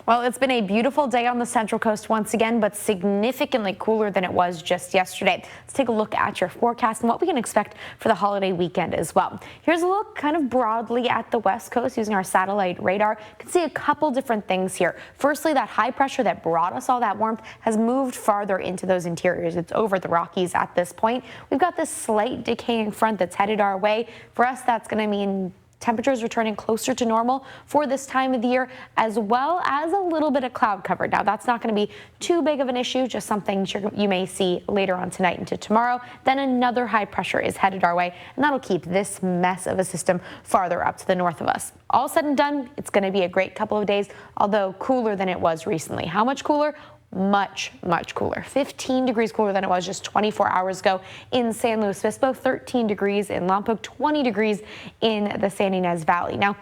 Well, it's been a beautiful day on the Central Coast once again, but significantly cooler than it was just yesterday. Let's take a look at your forecast and what we can expect for the holiday weekend as well. Here's a look kind of broadly at the West Coast using our satellite radar. You can see a couple different things here. Firstly, that high pressure that brought us all that warmth has moved farther into those interiors. It's over the Rockies at this point. We've got this slight decaying front that's headed our way. For us, that's going to mean temperatures returning closer to normal for this time of the year, as well as a little bit of cloud cover. Now, that's not going to be too big of an issue, just something you may see later on tonight into tomorrow. Then another high pressure is headed our way, and that'll keep this mess of a system farther up to the north of us. All said and done, it's going to be a great couple of days, although cooler than it was recently. How much cooler? Much cooler. 15 degrees cooler than it was just 24 hours ago in San Luis Obispo, 13 degrees in Lompoc, 20 degrees in the San Ynez Valley. Now,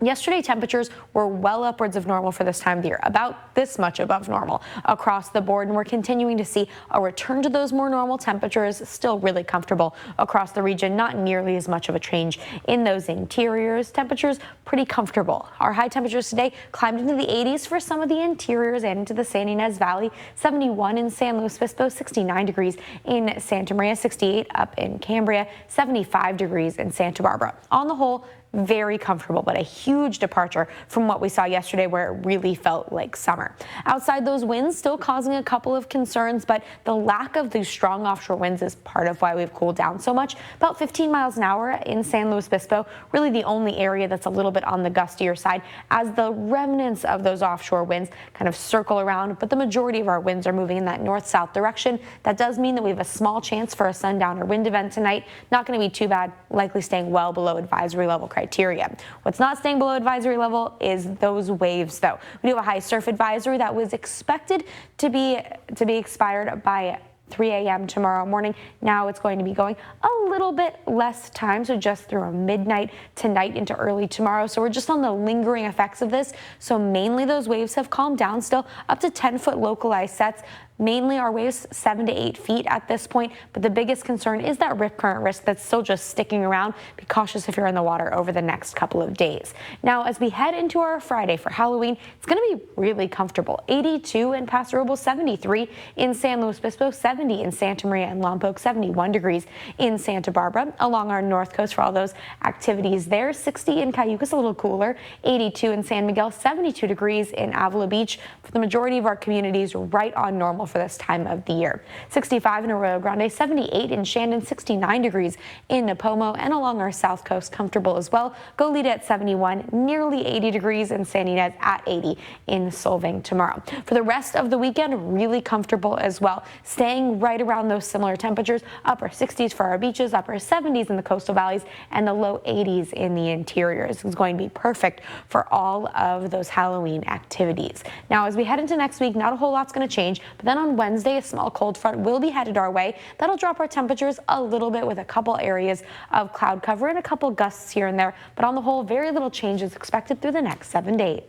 yesterday, temperatures were well upwards of normal for this time of the year, about this much above normal across the board, and we're continuing to see a return to those more normal temperatures, still really comfortable across the region, not nearly as much of a change in those interiors. Temperatures pretty comfortable. Our high temperatures today climbed into the 80s for some of the interiors and into the San Ynez Valley, 71 in San Luis Obispo, 69 degrees in Santa Maria, 68 up in Cambria, 75 degrees in Santa Barbara. On the whole, very comfortable, but a huge departure from what we saw yesterday where it really felt like summer. Outside, those winds still causing a couple of concerns, but the lack of these strong offshore winds is part of why we've cooled down so much. About 15 miles an hour in San Luis Obispo, really the only area that's a little bit on the gustier side as the remnants of those offshore winds kind of circle around, but the majority of our winds are moving in that north-south direction. That does mean that we have a small chance for a sundowner wind event tonight. Not going to be too bad, likely staying well below advisory level criteria. What's not staying below advisory level is those waves, though. We do have a high surf advisory that was expected to be expired by 3 a.m. tomorrow morning. Now it's going to be going a little bit less time, so just through midnight tonight into early tomorrow. So we're just on the lingering effects of this. So mainly those waves have calmed down, still up to 10-foot localized sets. Mainly our waves 7 to 8 feet at this point, but the biggest concern is that rip current risk that's still just sticking around. Be cautious if you're in the water over the next couple of days. Now, as we head into our Friday for Halloween, it's going to be really comfortable. 82 in Paso Robles, 73 in San Luis Obispo, 70 in Santa Maria and Lompoc, 71 degrees in Santa Barbara. Along our north coast for all those activities there, 60 in Cayucas, a little cooler, 82 in San Miguel, 72 degrees in Avila Beach. For the majority of our communities, right on normal for this time of the year. 65 in Arroyo Grande, 78 in Shandon, 69 degrees in Napomo, and along our south coast, comfortable as well. Goleta at 71, nearly 80 degrees in San Ynez, at 80 in Solvang tomorrow. For the rest of the weekend, really comfortable as well, staying right around those similar temperatures, upper 60s for our beaches, upper 70s in the coastal valleys, and the low 80s in the interiors. It's going to be perfect for all of those Halloween activities. Now, as we head into next week, not a whole lot's going to change, but then on Wednesday, a small cold front will be headed our way. That'll drop our temperatures a little bit with a couple areas of cloud cover and a couple gusts here and there. But on the whole, very little change is expected through the next 7 days.